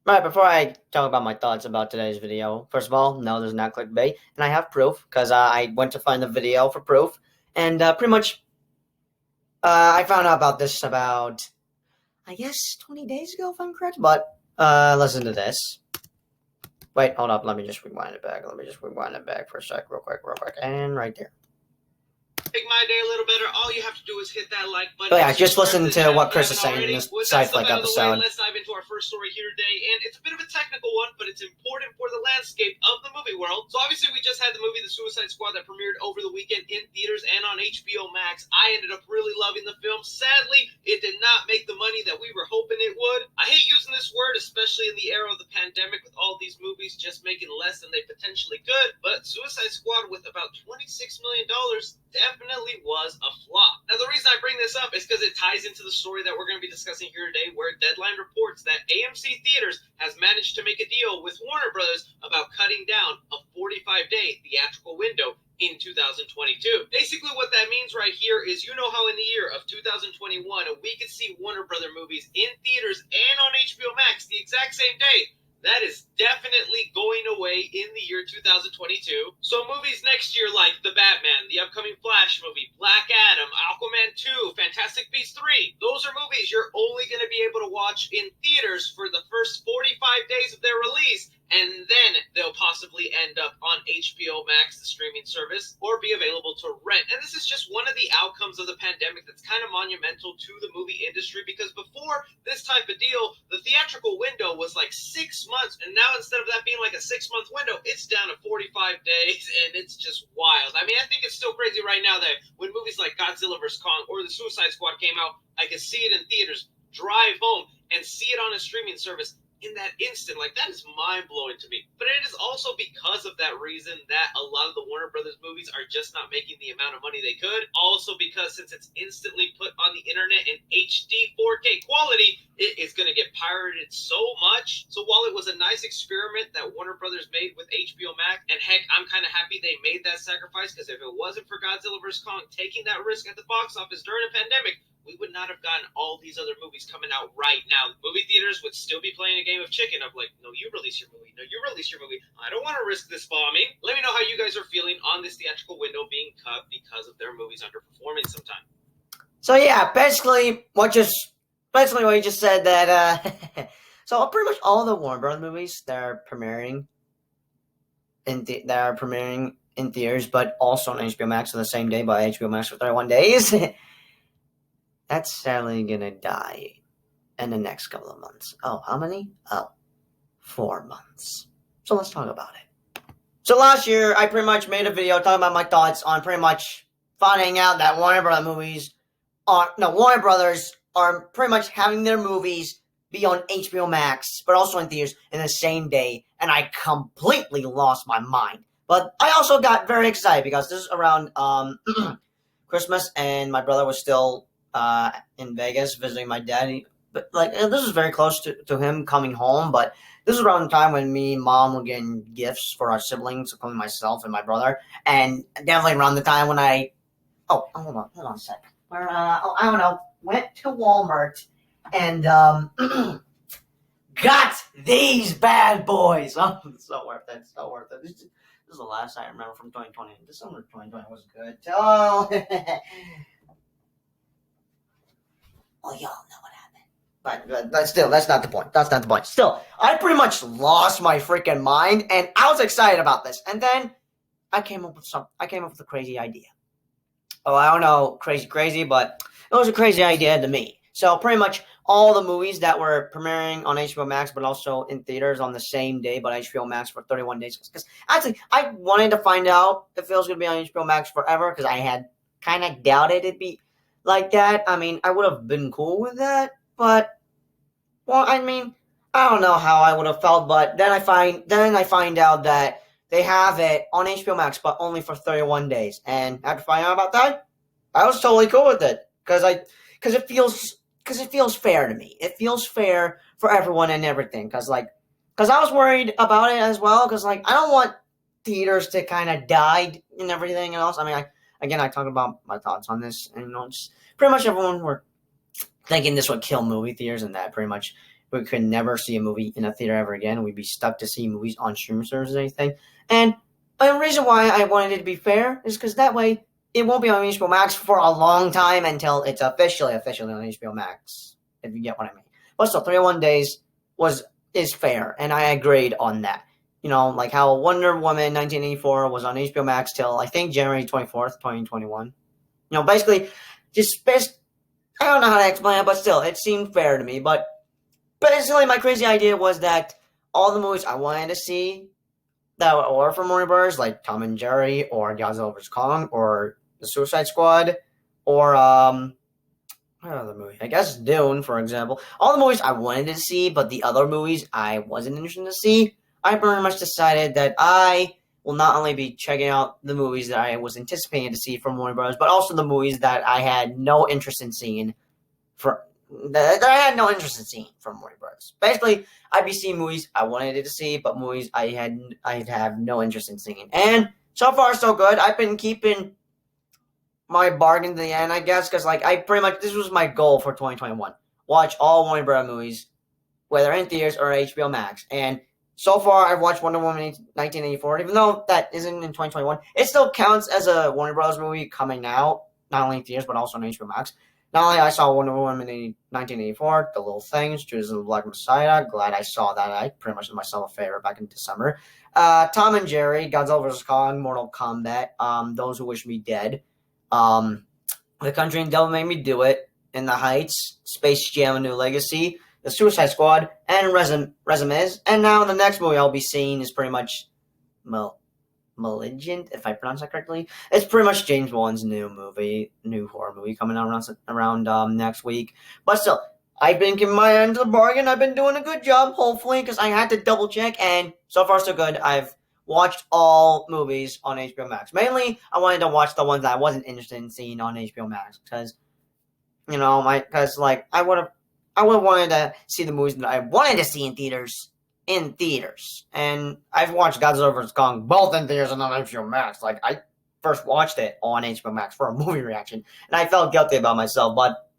Right, before I talk about my thoughts about today's video, first of all, no, there's not clickbait, and I have proof, because I went to find the video for proof, and pretty much, I found out about this about, I guess, 20 days ago, if I'm correct, but, listen to this. Wait, hold up, let me just rewind it back, for a sec, real quick, and right there. Make my day a little better. All you have to do is hit that like button. But yeah, just listen to what Chris is saying in this side flick episode. Let's dive into our first story here today, and it's a bit of a technical one, but it's important for the landscape of the movie world. So obviously, we just had the movie The Suicide Squad that premiered over the weekend in theaters and on HBOMax. I ended up really loving the film. Sadly, it did not make the money that we were hoping it would. I hate using this word, especially in the era of the pandemic, with all these movies just making less than they potentially could. But Suicide Squad, with about $26 million, definitely was a flop. Now, the reason I bring this up is because it ties into the story that we're going to be discussing here today, where Deadline reports that AMC Theaters has managed to make a deal with Warner Brothers about cutting down a 45-day theatrical window in 2022. Basically, what that means right here is, you know how in the year of 2021, we could see Warner Brother movies in theaters and on HBO Max the exact same day. That is definitely going away in the year 2022. So movies next year like The Batman, the upcoming Flash movie, Black Adam, Aquaman 2, Fantastic Beasts 3, those are movies you're only going to be able to watch in theaters for the first 45 days of their release, and then they'll possibly end up on HBO Max, the streaming service, or be available to rent. And this is just one of the outcomes of the pandemic that's kind of monumental to the movie industry, because before this type of deal, the theatrical window was like 6 months, and now instead of that being like a 6-month window, it's down to 45 days, and it's just wild. I mean, I think it's still crazy right now that when movies like Godzilla vs. Kong or The Suicide Squad came out, I could see it in theaters, drive home, and see it on a streaming service in that instant. Like, that is mind-blowing to me. But it is also because of that reason that a lot of the Warner Brothers movies are just not making the amount of money they could. Also because since it's instantly put on the internet in HD 4K quality, it is going to get pirated so much. So while it was a nice experiment that Warner Brothers made with HBO Max, and heck, I'm kind of happy they made that sacrifice, because if it wasn't for Godzilla vs. Kong taking that risk at the box office during a pandemic, we would not have gotten all these other movies coming out right now. Movie theaters would still be playing a game of chicken of like, no, you release your movie. No, you release your movie. I don't want to risk this bombing. Let me know how you guys are feeling on this theatrical window being cut because of their movies underperforming sometime. So yeah, basically what you just said that, so pretty much all the Warner Bros. Movies that are premiering in theaters, but also on HBO Max on the same day by HBO Max for 31 days, that's sadly gonna die in the next couple of months. Oh, how many? Oh, 4 months. So let's talk about it. So last year, I pretty much made a video talking about my thoughts on pretty much finding out that Warner Brothers are pretty much having their movies be on HBO Max, but also in theaters in the same day, and I completely lost my mind. But I also got very excited because this is around Christmas, and my brother was still in Vegas visiting my dad. But like, this is very close to him coming home, but this is around the time when me and mom were getting gifts for our siblings, including myself and my brother, and definitely around the time when hold on a sec. I don't know, went to Walmart and got these bad boys. Oh, it's so worth it. This is the last I remember from 2020. December 2020 was good. Oh, well, y'all know what happened. But still, that's not the point. Still, I pretty much lost my freaking mind, and I was excited about this. And then I came up with a crazy idea. Oh, I don't know, crazy, but it was a crazy idea to me. So pretty much all the movies that were premiering on HBO Max, but also in theaters on the same day, but HBO Max for 31 days. Because actually, I wanted to find out if it was going to be on HBO Max forever, because I had kind of doubted it'd be like that. I mean, I would have been cool with that, but, well, I mean, I don't know how I would have felt, but then I find out that they have it on HBO Max, but only for 31 days. And after finding out about that, I was totally cool with it, because it feels fair to me. It feels fair for everyone and everything. Because I was worried about it as well. Because I don't want theaters to kind of die and everything else. I mean, I talked about my thoughts on this, and just pretty much everyone were thinking this would kill movie theaters, and that pretty much we could never see a movie in a theater ever again. We'd be stuck to see movies on streaming services or anything. And the reason why I wanted it to be fair is because that way it won't be on HBO Max for a long time until it's officially on HBO Max, if you get what I mean. But still, 301 Days is fair, and I agreed on that. You know, like how Wonder Woman 1984 was on HBO Max till, I think, January 24th, 2021. You know, basically, I don't know how to explain it, but still, it seemed fair to me. But basically, my crazy idea was that all the movies I wanted to see that were from Warner Bros., like Tom and Jerry, or Godzilla vs. Kong, or The Suicide Squad, or what other movie? I guess Dune, for example. All the movies I wanted to see, but the other movies I wasn't interested to see, I pretty much decided that I will not only be checking out the movies that I was anticipating to see from Warner Bros., but also the movies that I had no interest in seeing that I had no interest in seeing from Warner Bros. Basically, I'd be seeing movies I wanted to see, but movies I'd have no interest in seeing. And so far, so good. I've been keeping my bargain to the end, I guess, because like this was my goal for 2021: watch all Warner Bros. Movies, whether in theaters or HBO Max. And so far, I've watched Wonder Woman 1984. Even though that isn't in 2021, it still counts as a Warner Bros. Movie coming out, not only in theaters but also on HBO Max. Not only I saw Wonder Woman in 1984, The Little Things, Judas and the Black Messiah. Glad I saw that. I pretty much did myself a favor back in December. Tom and Jerry, Godzilla vs. Kong, Mortal Kombat, Those Who Wish Me Dead, The Country and Devil Made Me Do It, In the Heights, Space Jam: A New Legacy, The Suicide Squad, and Resumes. And now the next movie I'll be seeing is pretty much Malignant, if I pronounce that correctly. It's pretty much James Wan's new horror movie coming out around next week. But still, I've been giving my end to the bargain. I've been doing a good job, hopefully, because I had to double check, and so far so good. I've watched all movies on HBO Max. Mainly, I wanted to watch the ones that I wasn't interested in seeing on HBO Max, because I would have wanted to see the movies that I wanted to see in theaters. And I've watched Godzilla vs. Kong both in theaters and on HBO Max. Like, I first watched it on HBO Max for a movie reaction, and I felt guilty about myself, but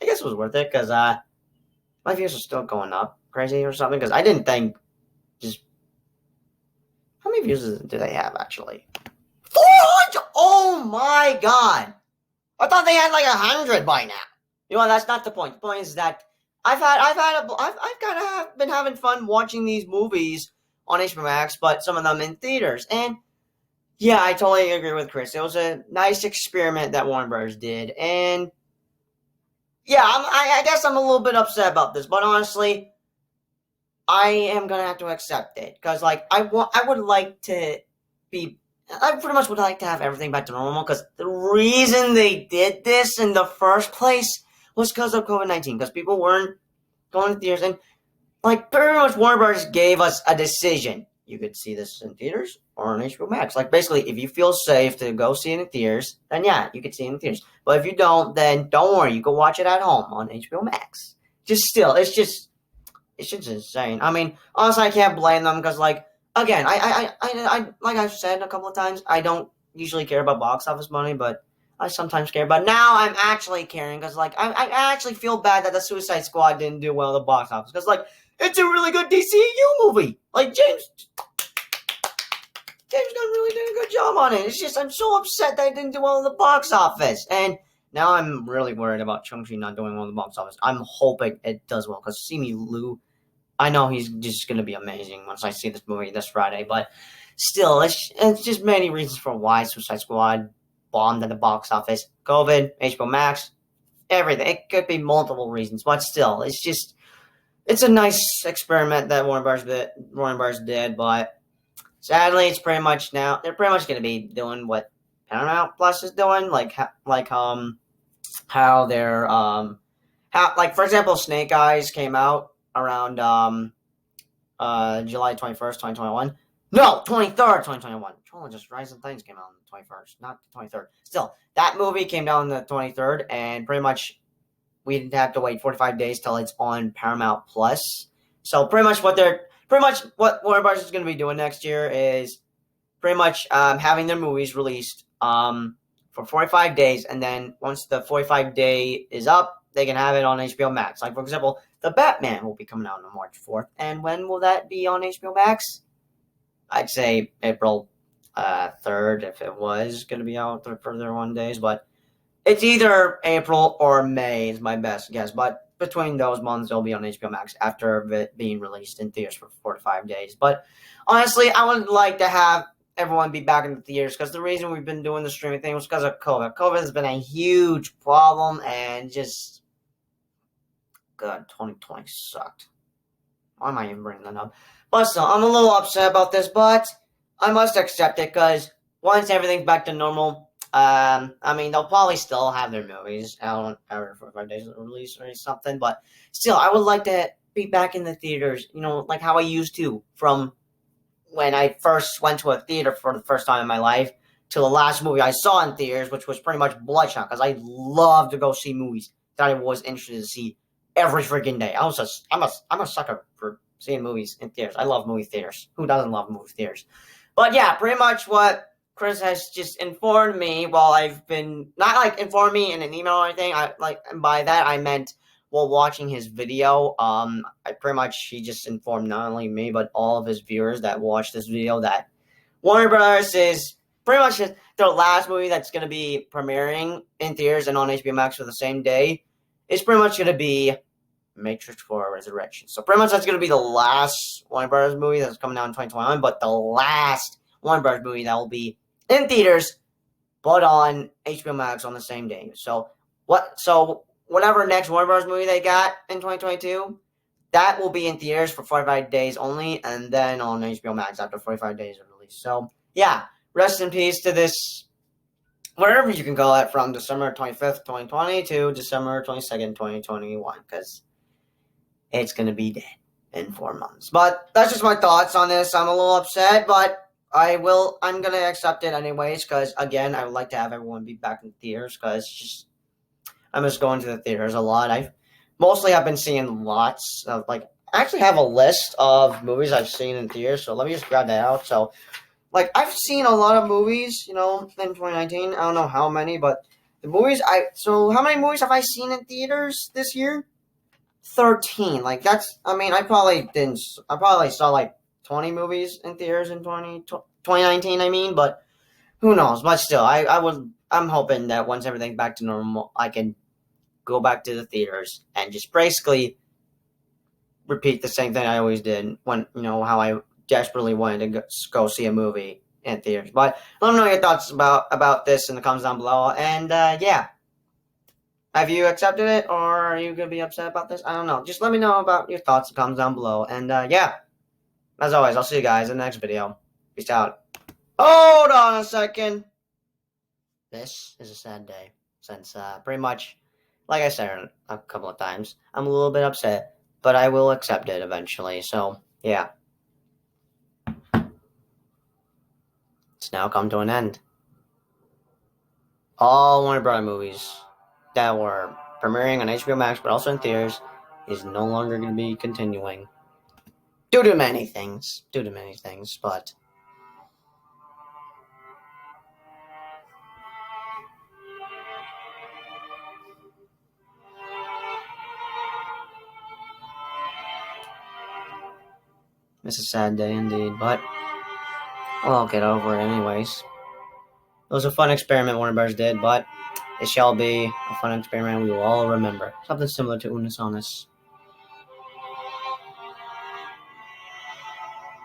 I guess it was worth it, because my views are still going up crazy or something, because I didn't think how many views do they have, actually? 400! Oh my god! I thought they had like 100 by now. You know, that's not the point. The point is that I've kind of been having fun watching these movies on HBO Max, but some of them in theaters. And yeah, I totally agree with Chris. It was a nice experiment that Warner Bros. Did, and yeah, I guess I'm a little bit upset about this, but honestly, I am gonna have to accept it, because like I pretty much would like to have everything back to normal, because the reason they did this in the first place was because of COVID-19, because people weren't going to theaters, and like pretty much Warner Bros. Gave us a decision. You could see this in theaters or on HBO Max. Like, basically, if you feel safe to go see it in theaters, then yeah, you can see it in theaters. But if you don't, then don't worry, you can watch it at home on HBO Max. It's just insane. I mean, honestly, I can't blame them, because like, again, I like I've said a couple of times, I don't usually care about box office money, but I sometimes care. But now I'm actually caring, because like I actually feel bad that the Suicide Squad didn't do well at the box office, because like it's a really good DCU movie. Like James Gunn really did a good job on it. It's just I'm so upset that it didn't do well at the box office, and now I'm really worried about Shang-Chi not doing well at the box office. I'm hoping it does well, because Simu Liu, I know he's just going to be amazing once I see this movie this Friday, but still, it's just many reasons for why Suicide Squad bombed at the box office. COVID, HBO Max, everything. It could be multiple reasons, but still, it's a nice experiment that Warner Bros. Did, but sadly, it's pretty much now, they're pretty much going to be doing what Paramount Plus is doing, how they're, like, for example, Snake Eyes came out around July 21st, 2021. No, 23rd, 2021. Just Rising Things came out on the 21st, not the 23rd. Still, that movie came down on the 23rd, and pretty much we didn't have to wait 45 days till it's on Paramount Plus. So pretty much what Warner Bros. Is going to be doing next year is pretty much having their movies released for 45 days, and then once the 45 day is up, they can have it on HBO Max. Like, for example, The Batman will be coming out on March 4th. And when will that be on HBO Max? I'd say April 3rd if it was going to be out for their 1 days. But it's either April or May is my best guess. But between those months, it'll be on HBO Max after it being released in theaters for 4 to 5 days. But honestly, I would like to have everyone be back in the theaters because the reason we've been doing the streaming thing was because of COVID. COVID has been a huge problem and just, God, 2020 sucked. Why am I even bringing that up? But still, I'm a little upset about this, but I must accept it because once everything's back to normal, I mean, they'll probably still have their movies out every 45 days of release or something, but still, I would like to be back in the theaters, like how I used to from when I first went to a theater for the first time in my life to the last movie I saw in theaters, which was pretty much Bloodshot, because I love to go see movies that I was interested to see every freaking day. I'm a sucker for seeing movies in theaters. I love movie theaters. Who doesn't love movie theaters? But yeah, pretty much what Chris has just informed me while I've been, not like informed me in an email or anything. And by that I meant while watching his video. He just informed not only me but all of his viewers that watched this video that Warner Brothers is pretty much their last movie that's going to be premiering in theaters and on HBO Max for the same day. It's pretty much going to be Matrix 4 Resurrection. So pretty much that's going to be the last Warner Brothers movie that's coming out in 2021, but the last Warner Brothers movie that will be in theaters, but on HBO Max on the same day. So whatever next Warner Bros. Movie they got in 2022, that will be in theaters for 45 days only, and then on HBO Max after 45 days of release. So, yeah, rest in peace to this, whatever you can call it, from December 25th, 2020 to December 22nd, 2021, because it's going to be dead in 4 months. But that's just my thoughts on this. I'm a little upset, but I'm going to accept it anyways, because, again, I would like to have everyone be back in theaters, because I'm just going to the theaters a lot. I've been seeing lots of, I actually have a list of movies I've seen in theaters, so let me just grab that out. So, I've seen a lot of movies, in 2019. I don't know how many, but the movies how many movies have I seen in theaters this year? 13. I probably saw 20 movies in theaters in 2019, I mean, but who knows? But still, I'm hoping that once everything's back to normal, I can go back to the theaters and just basically repeat the same thing I always did when, how I desperately wanted to go see a movie in theaters. But let me know your thoughts about this in the comments down below. And, yeah. Have you accepted it, or are you going to be upset about this? I don't know. Just let me know about your thoughts in the comments down below. And, yeah. As always, I'll see you guys in the next video. Peace out. Hold on a second. This is a sad day. Since, pretty much, like I said a couple of times, I'm a little bit upset, but I will accept it eventually. So, yeah. It's now come to an end. All Warner Bros. Movies that were premiering on HBO Max, but also in theaters, is no longer going to be continuing. Due to many things, but it's a sad day indeed, but I'll get over it anyways. It was a fun experiment Warner Bros. Did, but it shall be a fun experiment we will all remember. Something similar to Unus Annus.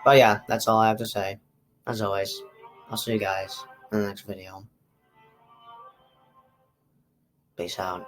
But yeah, that's all I have to say. As always, I'll see you guys in the next video. Peace out.